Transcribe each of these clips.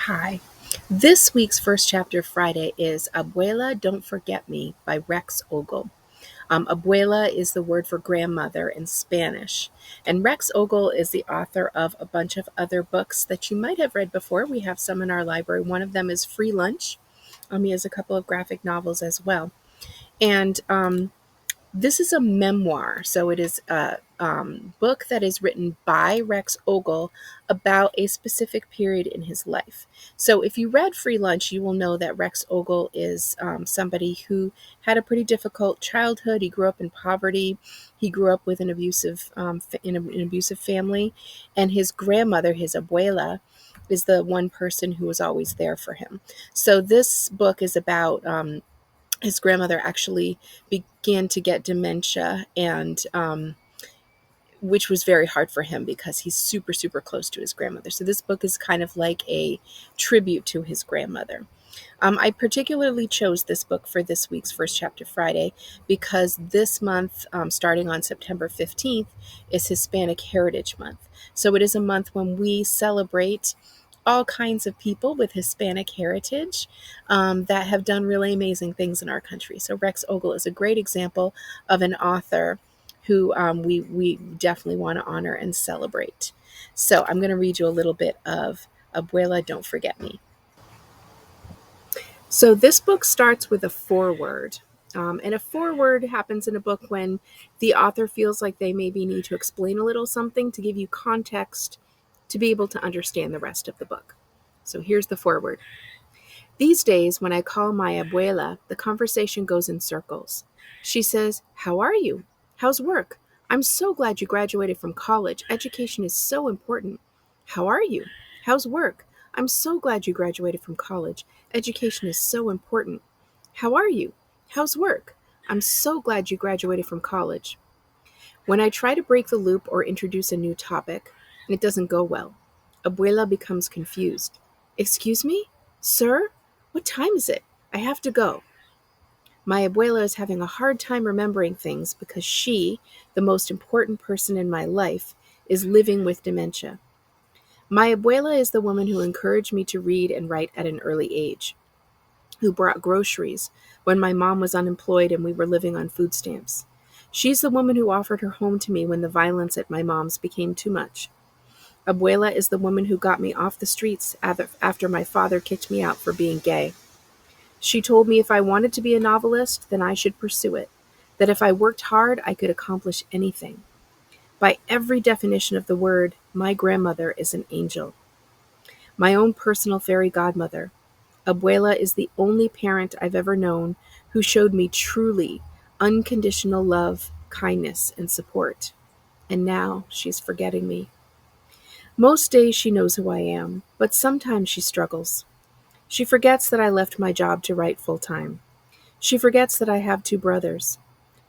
Hi. This week's first chapter Friday is Abuela, Don't Forget Me by Rex Ogle. Abuela is the word for grandmother in Spanish. And Rex Ogle is the author of a bunch of other books that you might have read before. We have some in our library. One of them is Free Lunch. He has a couple of graphic novels as well. And this is a memoir, so it is a book that is written by Rex Ogle about a specific period in his life. So if you read Free Lunch, you will know that Rex Ogle is somebody who had a pretty difficult childhood. He grew up in poverty. He grew up with an abusive an abusive family, and his grandmother, his abuela, is the one person who was always there for him. So this book is about his grandmother actually began to get dementia, and which was very hard for him because he's super, super close to his grandmother. So this book is kind of like a tribute to his grandmother. I particularly chose this book for this week's First Chapter Friday because this month, starting on September 15th, is Hispanic Heritage Month. So it is a month when we celebrate all kinds of people with Hispanic heritage that have done really amazing things in our country. So Rex Ogle is a great example of an author who we definitely want to honor and celebrate. So I'm going to read you a little bit of Abuela, Don't Forget Me. So this book starts with a foreword. And a foreword happens in a book when the author feels like they maybe need to explain a little something to give you context to be able to understand the rest of the book. So here's the foreword. These days, when I call my abuela, the conversation goes in circles. She says, "How are you? How's work? I'm so glad you graduated from college. Education is so important. How are you? How's work? I'm so glad you graduated from college. Education is so important. How are you? How's work? I'm so glad you graduated from college." When I try to break the loop or introduce a new topic, it doesn't go well. Abuela becomes confused. "Excuse me? Sir? What time is it? I have to go." My abuela is having a hard time remembering things because she, the most important person in my life, is living with dementia. My abuela is the woman who encouraged me to read and write at an early age, who brought groceries when my mom was unemployed and we were living on food stamps. She's the woman who offered her home to me when the violence at my mom's became too much. Abuela is the woman who got me off the streets after my father kicked me out for being gay. She told me if I wanted to be a novelist, then I should pursue it, that if I worked hard, I could accomplish anything. By every definition of the word, my grandmother is an angel. My own personal fairy godmother. Abuela is the only parent I've ever known who showed me truly unconditional love, kindness, and support. And now she's forgetting me. Most days she knows who I am, but sometimes she struggles. She forgets that I left my job to write full time. She forgets that I have two brothers.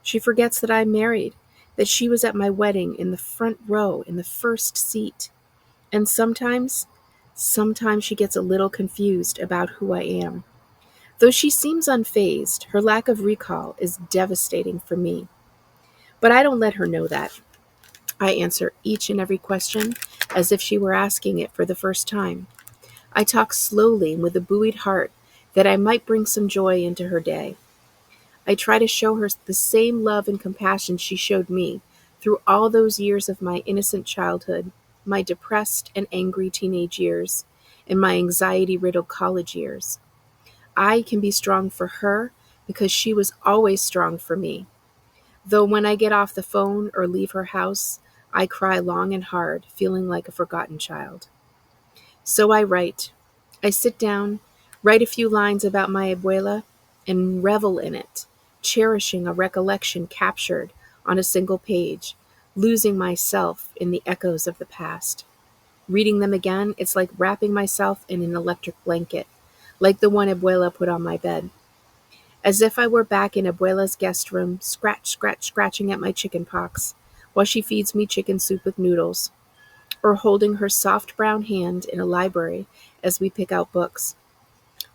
She forgets that I'm married, that she was at my wedding in the front row in the first seat. And sometimes she gets a little confused about who I am. Though she seems unfazed, her lack of recall is devastating for me. But I don't let her know that. I answer each and every question as if she were asking it for the first time. I talk slowly and with a buoyed heart that I might bring some joy into her day. I try to show her the same love and compassion she showed me through all those years of my innocent childhood, my depressed and angry teenage years, and my anxiety-riddled college years. I can be strong for her because she was always strong for me. Though when I get off the phone or leave her house, I cry long and hard, feeling like a forgotten child. So I write. I sit down, write a few lines about my abuela, and revel in it, cherishing a recollection captured on a single page, losing myself in the echoes of the past. Reading them again, it's like wrapping myself in an electric blanket, like the one abuela put on my bed. As if I were back in abuela's guest room, scratching at my chicken pox, while she feeds me chicken soup with noodles, or holding her soft brown hand in a library as we pick out books,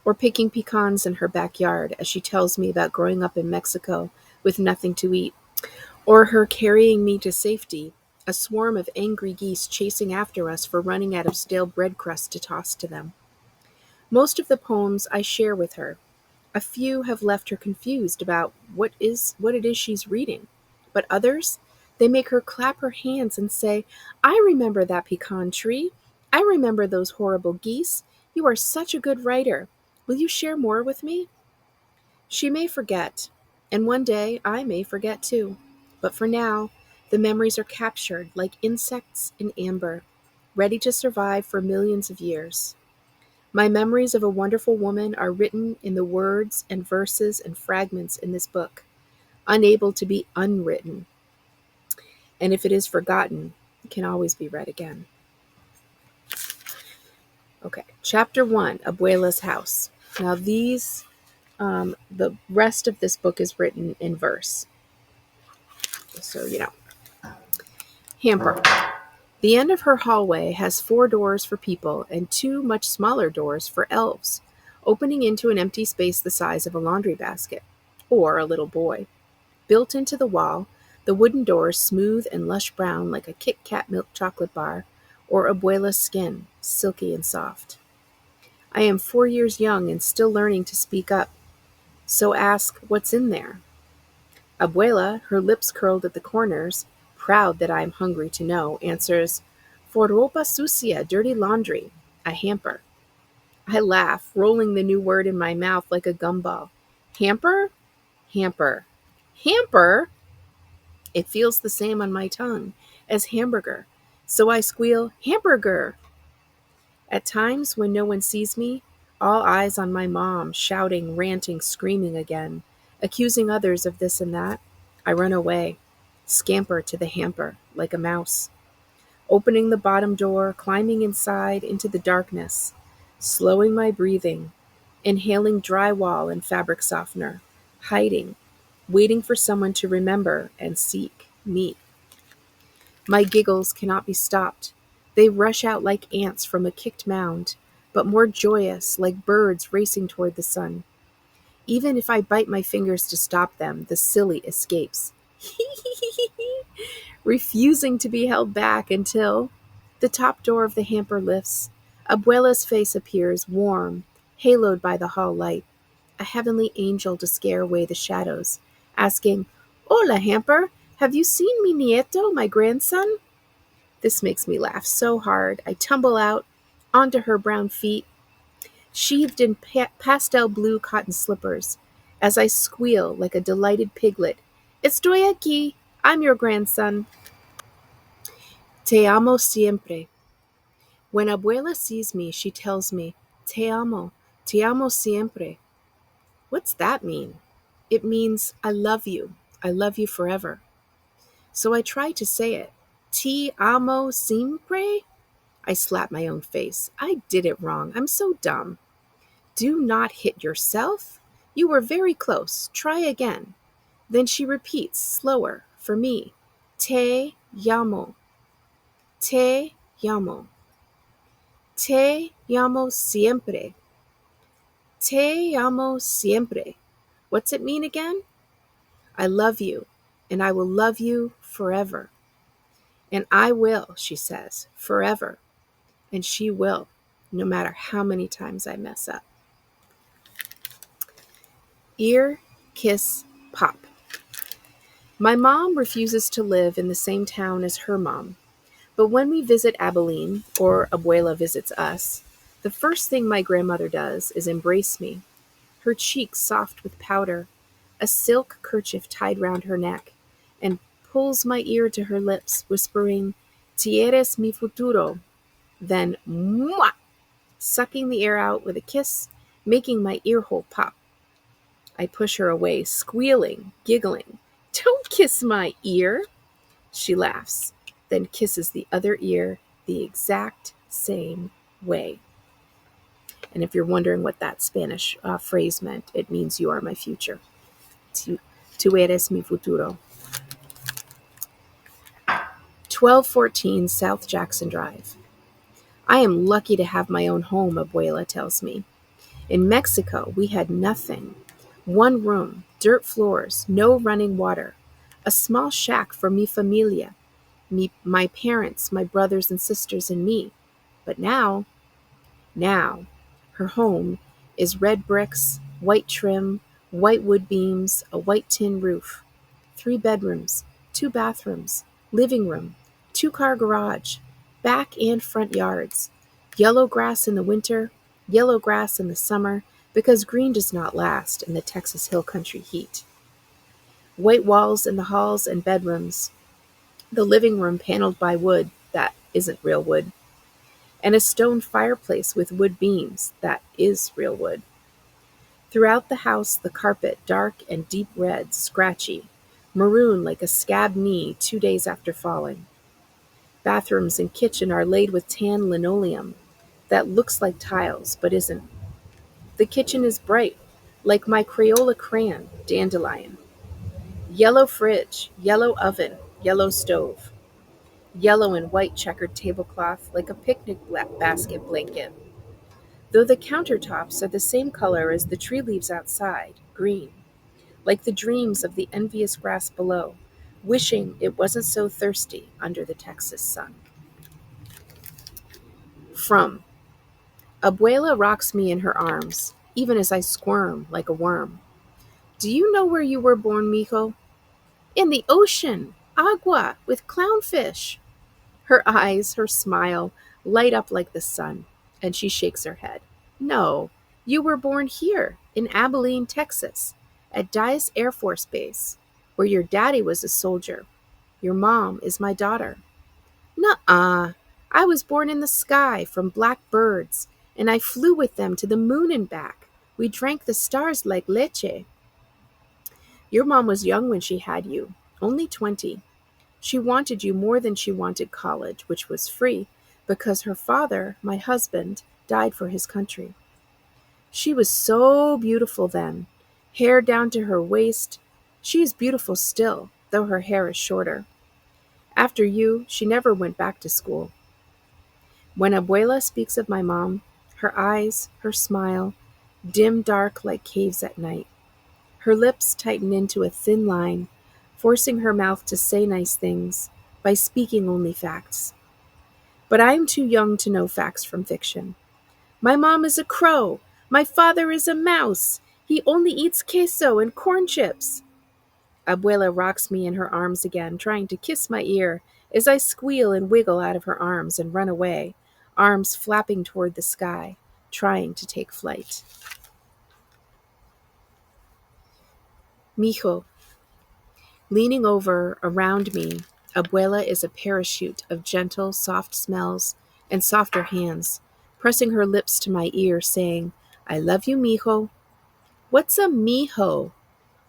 or picking pecans in her backyard as she tells me about growing up in Mexico with nothing to eat, or her carrying me to safety, a swarm of angry geese chasing after us for running out of stale bread crust to toss to them. Most of the poems I share with her. A few have left her confused about what it is she's reading. But others, they make her clap her hands and say, "I remember that pecan tree. I remember those horrible geese. You are such a good writer. Will you share more with me?" She may forget, and one day I may forget too. But for now, the memories are captured like insects in amber, ready to survive for millions of years. My memories of a wonderful woman are written in the words and verses and fragments in this book, unable to be unwritten. And if it is forgotten, it can always be read again. Okay, Chapter 1, Abuela's House. Now the rest of this book is written in verse. So, Hamper. The end of her hallway has 4 doors for people and 2 much smaller doors for elves, opening into an empty space the size of a laundry basket, or a little boy. Built into the wall, the wooden doors smooth and lush brown like a Kit Kat milk chocolate bar, or Abuela's skin, silky and soft. I am 4 years young and still learning to speak up, so ask what's in there. Abuela, her lips curled at the corners, proud that I am hungry to know, answers, "For ropa sucia, dirty laundry, a hamper." I laugh, rolling the new word in my mouth like a gumball. Hamper? Hamper. Hamper? It feels the same on my tongue as hamburger, so I squeal, "Hamburger!" At times, when no one sees me, all eyes on my mom, shouting, ranting, screaming again, accusing others of this and that, I run away, scamper to the hamper like a mouse, opening the bottom door, climbing inside into the darkness, slowing my breathing, inhaling drywall and fabric softener, hiding, waiting for someone to remember and seek me. My giggles cannot be stopped. They rush out like ants from a kicked mound, but more joyous, like birds racing toward the sun. Even if I bite my fingers to stop them, the silly escapes, refusing to be held back until the top door of the hamper lifts. Abuela's face appears, warm, haloed by the hall light, a heavenly angel to scare away the shadows, asking, "Hola, hamper, have you seen mi nieto, my grandson?" This makes me laugh so hard. I tumble out onto her brown feet, sheathed in pastel blue cotton slippers, as I squeal like a delighted piglet, "Estoy aquí. I'm your grandson." Te amo siempre. When Abuela sees me, she tells me, te amo siempre. What's that mean? It means, I love you forever. So I try to say it. Te amo siempre? I slap my own face. I did it wrong. I'm so dumb. Do not hit yourself. You were very close. Try again. Then she repeats, slower, for me. Te llamo. Te llamo. Te llamo siempre. Te llamo siempre. What's it mean again? I love you, and I will love you forever. And I will, she says, forever. And she will, no matter how many times I mess up. Ear, kiss, pop. My mom refuses to live in the same town as her mom. But when we visit Abilene, or Abuela visits us, the first thing my grandmother does is embrace me, her cheeks soft with powder, a silk kerchief tied round her neck, and pulls my ear to her lips, whispering, "Ti eres mi futuro," then mwah, sucking the air out with a kiss, making my ear hole pop. I push her away, squealing, giggling. "Don't kiss my ear." She laughs, then kisses the other ear the exact same way. And if you're wondering what that Spanish phrase meant, it means "you are my future." Tu eres mi futuro. 1214 South Jackson Drive. I am lucky to have my own home, Abuela tells me. In Mexico, we had nothing. 1 room, dirt floors, no running water. A small shack for mi familia, my parents, my brothers and sisters, and me. But now, Her home is red bricks, white trim, white wood beams, a white tin roof. 3 bedrooms, 2 bathrooms, living room, 2-car garage, back and front yards. Yellow grass in the winter, yellow grass in the summer, because green does not last in the Texas hill country heat. White walls in the halls and bedrooms. The living room paneled by wood that isn't real wood. And a stone fireplace with wood beams that is real wood. Throughout the house, the carpet dark and deep red, scratchy, maroon like a scabbed knee 2 days after falling. Bathrooms and kitchen are laid with tan linoleum that looks like tiles but isn't. The kitchen is bright, like my Crayola crayon, dandelion. Yellow fridge, yellow oven, yellow stove. Yellow and white checkered tablecloth like a picnic basket blanket. Though the countertops are the same color as the tree leaves outside, green, like the dreams of the envious grass below, wishing it wasn't so thirsty under the Texas sun. From Abuela rocks me in her arms, even as I squirm like a worm. Do you know where you were born, mijo? In the ocean, agua, with clownfish. Her eyes, her smile, light up like the sun, and she shakes her head. No, you were born here, in Abilene, Texas, at Dyess Air Force Base, where your daddy was a soldier. Your mom is my daughter. Nuh-uh. I was born in the sky from black birds, and I flew with them to the moon and back. We drank the stars like leche. Your mom was young when she had you, only 20. She wanted you more than she wanted college, which was free, because her father, my husband, died for his country. She was so beautiful then, hair down to her waist. She is beautiful still, though her hair is shorter. After you, she never went back to school. When Abuela speaks of my mom, her eyes, her smile, dim dark like caves at night. Her lips tighten into a thin line, forcing her mouth to say nice things by speaking only facts. But I am too young to know facts from fiction. My mom is a crow. My father is a mouse. He only eats queso and corn chips. Abuela rocks me in her arms again, trying to kiss my ear as I squeal and wiggle out of her arms and run away, arms flapping toward the sky, trying to take flight. Mijo. Leaning over, around me, Abuela is a parachute of gentle, soft smells and softer hands, pressing her lips to my ear, saying, I love you, mijo. What's a mijo?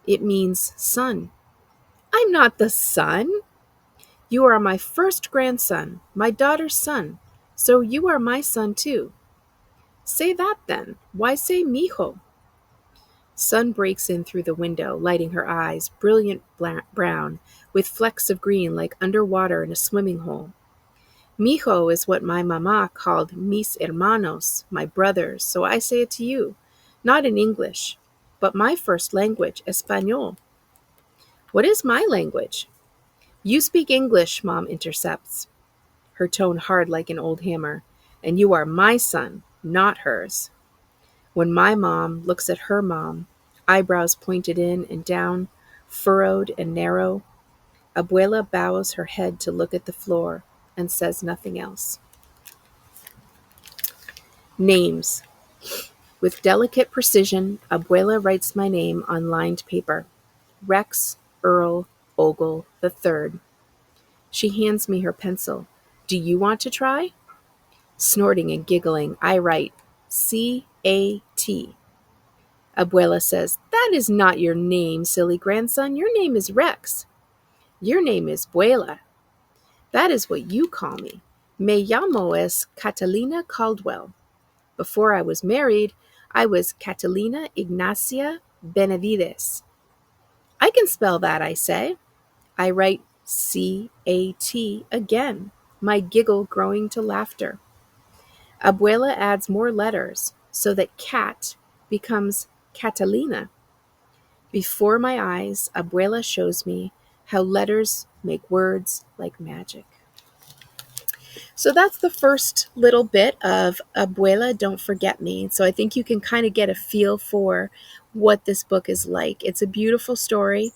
It means son. I'm not the son. You are my first grandson, my daughter's son, so you are my son too. Say that then. Why say mijo? Sun breaks in through the window, lighting her eyes, brilliant brown, with flecks of green like underwater in a swimming hole. Mijo is what my mama called mis hermanos, my brothers, so I say it to you, not in English, but my first language, Espanol. What is my language? You speak English, Mom intercepts, her tone hard like an old hammer, and you are my son, not hers. When my mom looks at her mom, eyebrows pointed in and down, furrowed and narrow, Abuela bows her head to look at the floor and says nothing else. Names. With delicate precision, Abuela writes my name on lined paper. Rex Earl Ogle III. She hands me her pencil. Do you want to try? Snorting and giggling, I write C-A-T. Abuela says, that is not your name, silly grandson. Your name is Rex. Your name is Buela. That is what you call me. Me llamo es Catalina Caldwell. Before I was married, I was Catalina Ignacia Benavides. I can spell that, I say. I write C-A-T again, my giggle growing to laughter. Abuela adds more letters so that cat becomes Catalina. Before my eyes, Abuela shows me how letters make words like magic. So that's the first little bit of Abuela, Don't Forget Me. So I think you can kind of get a feel for what this book is like. It's a beautiful story,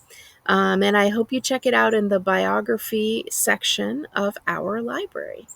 and I hope you check it out in the biography section of our library.